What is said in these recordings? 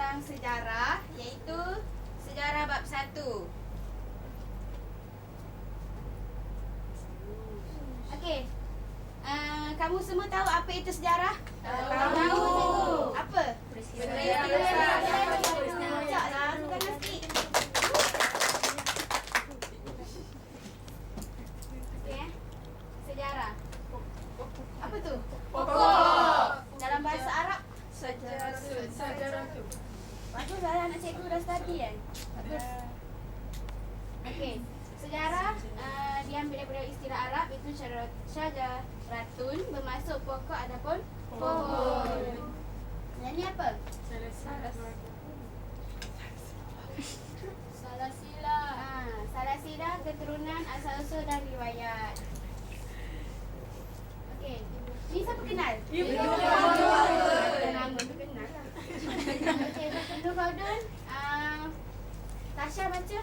tentang sejarah, iaitu sejarah bab 1. Okey. Kamu semua tahu apa itu sejarah? Tahu. Apa? Peristiwa. Bacalah, bukan sikit. Okey. Sejarah. Apa tu? Pokok. Dalam bahasa Arab Sejarah tu. baguslah anak cikgu dah study kan? Bagus. Okey. Sejarah diambil daripada istilah Arab, itu syajaratun, bermaksud pokok ataupun pohon. Yang ni apa? Salasilah keturunan, asal-usul dan riwayat. Okey. Ni siapa kenal? Ibu Khaldun. Nama tu kenal lah. Okey, Ibnu Khaldun. Tasha baca.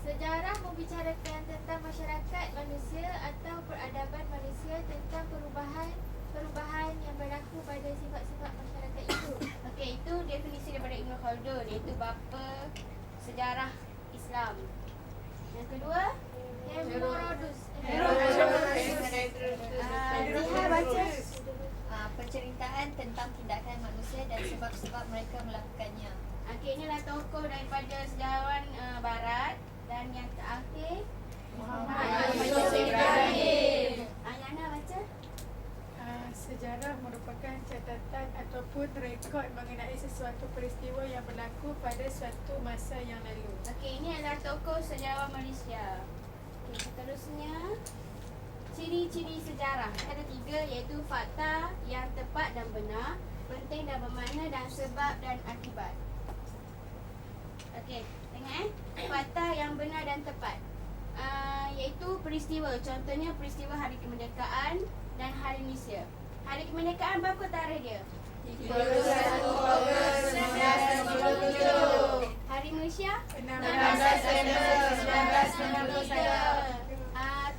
Sejarah membicarakan tentang masyarakat manusia atau peradaban manusia, tentang perubahan yang berlaku pada sifat-sifat masyarakat itu. Okey, itu definisi daripada Ibnu Khaldun, iaitu bapa sejarah Islam. Yang kedua, Herodus. Ziha baca. Penceritaan tentang tindakan manusia dan sebab-sebab mereka melakukannya. Okey, inilah tokoh daripada sejarawan barat. Dan yang terakhir, Muhammad Ibrahim. Yana baca. Sejarah merupakan catatan ataupun rekod mengenai sesuatu peristiwa yang berlaku pada suatu masa yang lalu. Okey, ini adalah tokoh sejarawan Malaysia. Okey, seterusnya ciri-ciri sejarah. Ada 3, iaitu fakta yang tepat dan benar, penting dan bermakna, dan sebab dan akibat. Okey, tengok fakta yang benar dan tepat. Iaitu peristiwa. Contohnya peristiwa Hari Kemerdekaan dan Hari Malaysia. Hari Kemerdekaan berapa tarikh dia? 31 Ogos 1957. Hari Malaysia? 16 September 1963.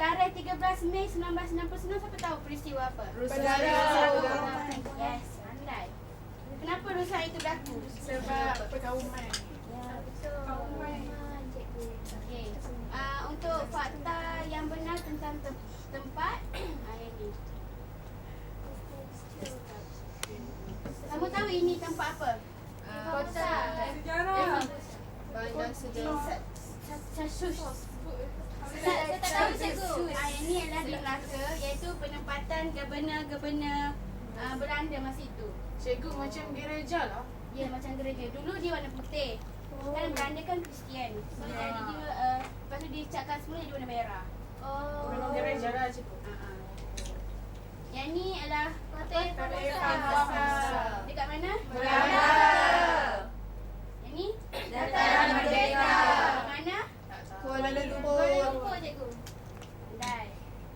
Tarikh 13 Mei 1969, siapa tahu peristiwa apa? Yes, pandai. Kenapa rusuhan itu berlaku? Sebab perkauman. Cikgu. Okey. Untuk fakta yang benar tentang tempat, ini. Kamu tahu ini tempat apa? Kota. Sejarah. Bandar sejarah. Saya tak tahu cikgu. Ini adalah di Melaka, iaitu penempatan gubernur-gubernur Belanda masa itu. Cikgu macam gereja lah. Ya, macam gereja. Dulu dia warna putih. Kan Belanda kan Kristian. So, jadi dia, lepas tu dicapkan semula dia warna merah. Memang gereja lah cikgu. Yang ni adalah Hotel Formosa. dekat mana? Belanda. Yang ni? Dataran Merdeka. Dekat mana? Kuala Kuala Lumpur. Lumpur, cikgu. Pandai.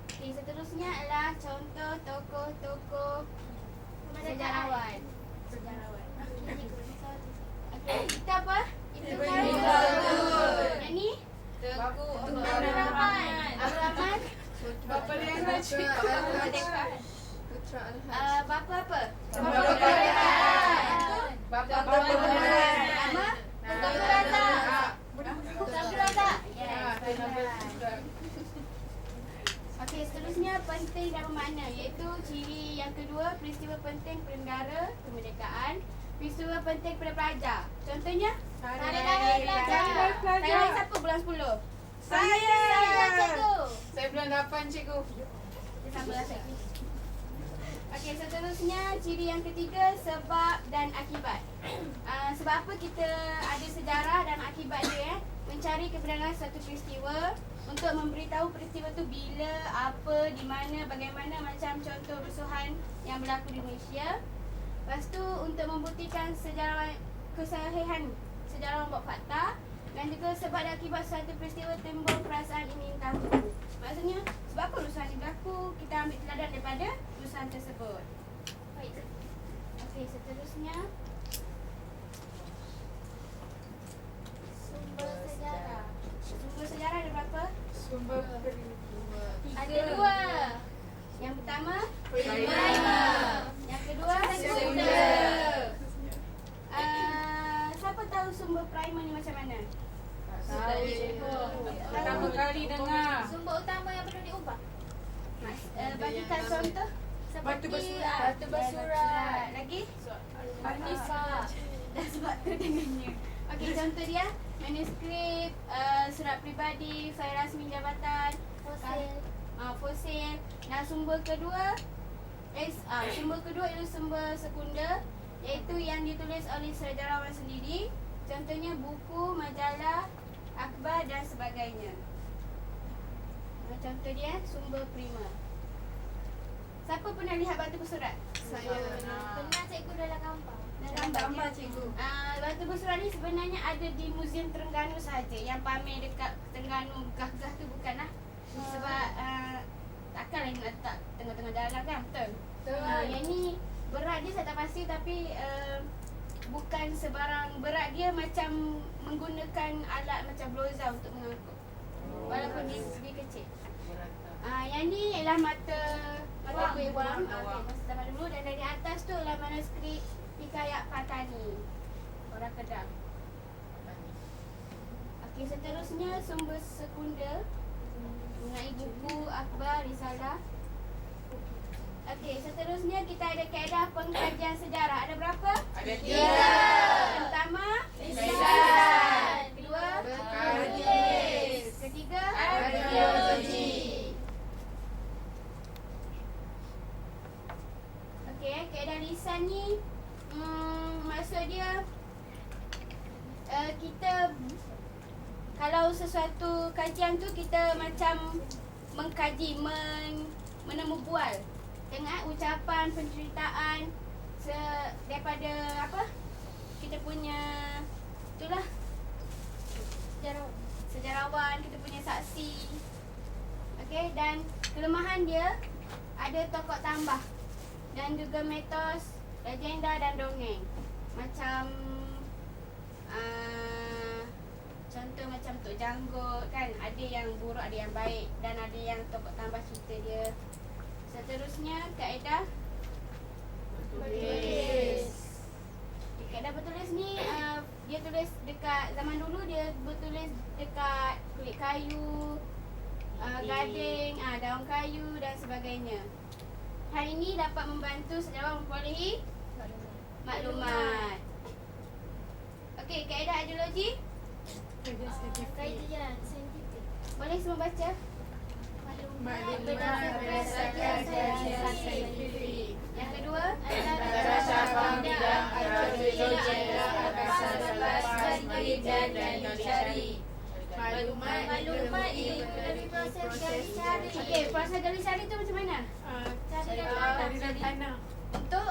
Okey, seterusnya adalah contoh tokoh-tokoh sejarawan. Okey, kita apa? Ibnu Khaldun. Yang ni? Tengku Abdul Rahman. Abdul Rahman. Bapa dia cikgu. Putra Alhaj. Bapa apa? Kemerdekaan. Bapa Kemerdekaan. Nama? Abdul Razak. Abdul Razak. Yes. Okey, seterusnya penting dan bermakna, iaitu ciri yang kedua, peristiwa penting pada negara, kemerdekaan, peristiwa penting pada pelajar. Contohnya? Hari Raya Pelajar. Hari Raya siapa bulan 10? Saya, cikgu. Saya bulan 8 cikgu. Dia samalah saya. Okey, seterusnya ciri yang ketiga, sebab dan akibat. Sebab apa kita ada sejarah dan akibat dia? Mencari kebenaran satu peristiwa, untuk memberitahu peristiwa tu bila, apa, di mana, bagaimana, macam contoh rusuhan yang berlaku di Malaysia. Lepas tu untuk membuktikan kesahihan sejarawan buat fakta, dan juga sebab dan akibat suatu peristiwa timbul perasaan ingin tahu. Maksudnya sebab apa rusuhan ini berlaku, kita ambil teladan daripada rusuhan tersebut. Baik. Okey, seterusnya Sumber sejarah. sumber sejarah ada berapa? Sumber Ada 2. Yang pertama Primer. yang kedua Sekunder. tahu sumber primer ni macam mana? Pertama kali dengar. Sumber utama yang perlu diubah. Bagikan contoh. Batu Seperti bersurat. batu bersurat. Lagi? Artifak. Dah sebab tu dengannya. Okey, contoh dia manuskrip, surat peribadi, fail rasmi jabatan, Fosil. fosil. Dan sumber kedua ialah sumber sekunder, iaitu yang ditulis oleh sejarawan sendiri. Contohnya buku, majalah, akhbar dan sebagainya. Contoh dia sumber primer. Siapa pernah lihat batu bersurat? Saya. Pernah cikgu dalam gambar. Gambar cikgu. Batu bersurat ni sebenarnya ada di Muzium Terengganu sahaja. Yang pamer dekat Terengganu gah-gah tu bukanlah. Sebab takkanlah nak letak tengah-tengah jalan kan, betul? Yang ni berat dia saya tak pasti, tapi bukan sebarang berat, dia macam menggunakan alat macam bloza untuk mengangkut. Walaupun dia lebih kecil. Yang ni ialah mata kuih wang. Masa zaman dulu, dan dari atas tu ialah manuskrip Hikayat Patani, orang Kedah. Okey, seterusnya sumber sekunder mengenai buku, akhbar, risalah. Okey, seterusnya kita ada kaedah pengkajian sejarah. Ada berapa? Ada 3. Pertama, Lisan. Kedua, Hadis. Ketiga, Arkeologi. Okey, kaedah lisan ni maksud dia kita kalau sesuatu kajian tu kita macam mengkaji, menemu bual. Tengok ucapan, penceritaan daripada apa? Kita punya itulah sejarawan, kita punya saksi. Okey, dan kelemahan dia ada tokoh tambah dan juga mitos, legenda dan dongeng. Macam contoh macam Tok Janggut kan, ada yang buruk, ada yang baik, dan ada yang tokoh tambah cerita dia. Seterusnya kaedah bertulis. Kaedah bertulis ni dia tulis dekat zaman dulu, dia bertulis dekat kulit kayu, gading, daun kayu dan sebagainya. Hal ini dapat membantu sejarawan memperolehi maklumat. Okey, kaedah ideologi. Kajian saintifik. Boleh semua baca? Maklumat berdasarkan kajian saintifik. Yang kedua, Antara cabang bidang arkeologi adalah asal selepas penelitian dan dicari. Maklumat ini melalui proses gali-cari. okey, proses gali-cari tu macam mana? Dari tanah. Untuk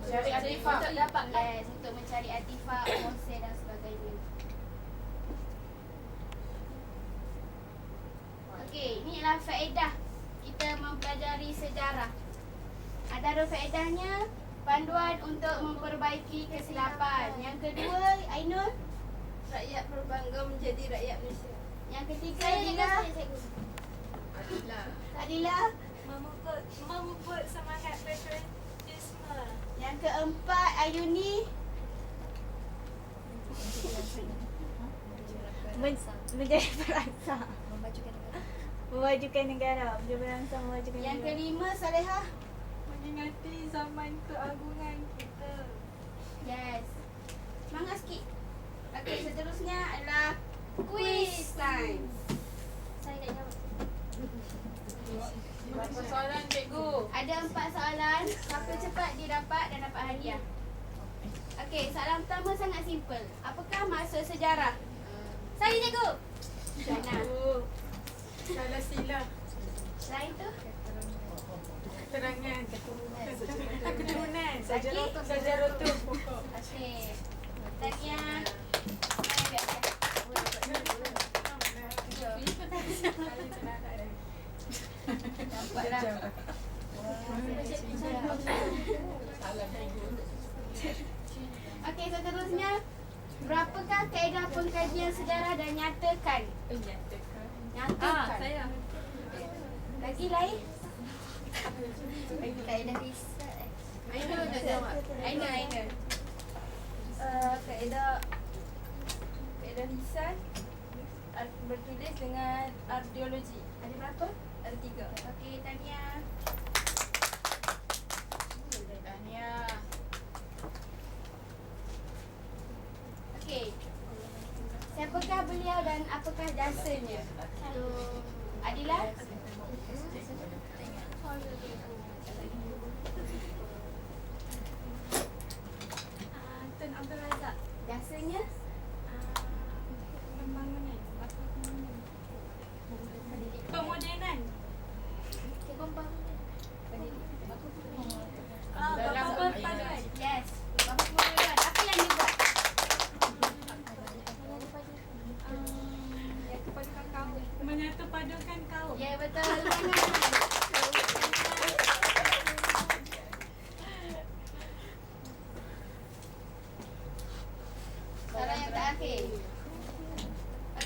Cari artifak. untuk dapat untuk mencari artifak, fosil dan sebagainya. Okey, ini adalah faedah kita mempelajari sejarah. Antara faedahnya, panduan untuk memperbaiki kesilapan. Yang kedua, Ainul. Rakyat berbangga menjadi rakyat Malaysia. Yang ketiga, Saya juga Dila. saya cikgu. Adila. Memuput semangat patriotisme. Yang keempat, Ayuni. Menjadi bangsa, Memajukan negara. memajukan negara, menjadi bangsa, memajukan Yang negara. kelima, Salehah. Mengingati zaman keagungan kita. Yes. Semangat sikit. Okey, seterusnya adalah quiz time. Saya tak jawab. Berapa soalan cikgu? Ada 4 soalan. Siapa cepat dia dapat dan dapat hadiah. Okey, soalan pertama sangat simple. Apakah maksud sejarah? Saya cikgu. Jana. Salah sila. Selain tu, Keterangan. Keturunan. Lagi? Sejarah tu pokok. okey. Tanya. Mana dia? Dampaklah. Okey, seterusnya. Berapakah kaedah pengkajian sejarah dan nyatakan? Nyatakan. Saya. Lagi lain? Kaedah riset. Ainul nak jawab. Ainul. Kaedah Ada lisan bertulis dengan arkeologi. Ada berapa? Ada 3. Okey, tahniah. Tahniah. Okey. Siapakah beliau dan apakah jasanya? Adila? Tun Abdul Razak. Jasanya? Pembangunan. Pemodenan. Dalam Bapa berpaduan. Yes. Bapa kemudian. Apa yang dia buat? Menyatu padukan kaum. Ya, betul. Tangan. Soalan yang terakhir.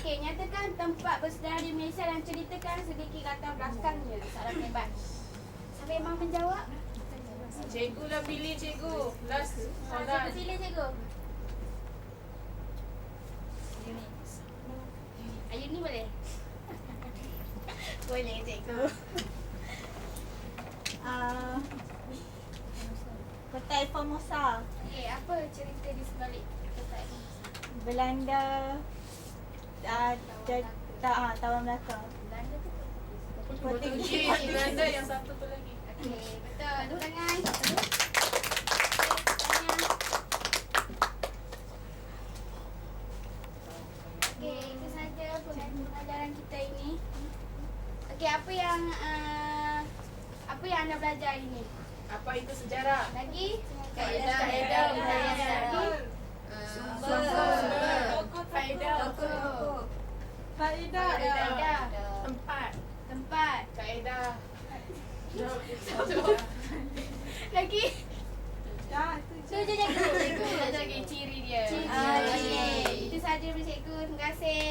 Okey, nyatakan tempat bersejarah di Malaysia dan ceritakan sedikit latar belakangnya. Soalan hebat. Siapa yang mahu menjawab? Cikgu lah pilih cikgu. Last Siapa soalan. pilih cikgu? Ayuni boleh? Boleh cikgu. Kota Formosa. Okey, apa cerita di sebalik kota ini? Belanda tahun belakang. Belanda tu Portugis. Belanda yang satu tu lagi. okey, betul. Tepuk tangan. Okey, itu saja pengajaran kita ini. Okey, apa yang anda belajar ini? Apa itu sejarah? Lagi? Kaedah budaya Lagi? Sumber. Faedah. Tokoh. Faedah. Faedah. Tempat. Tempat. Kaedah. Lagi? Dah, Tu je cikgu. Cikgu. Ada lagi ciri dia. Ciri. Okey. Itu saja dari cikgu. Terima kasih.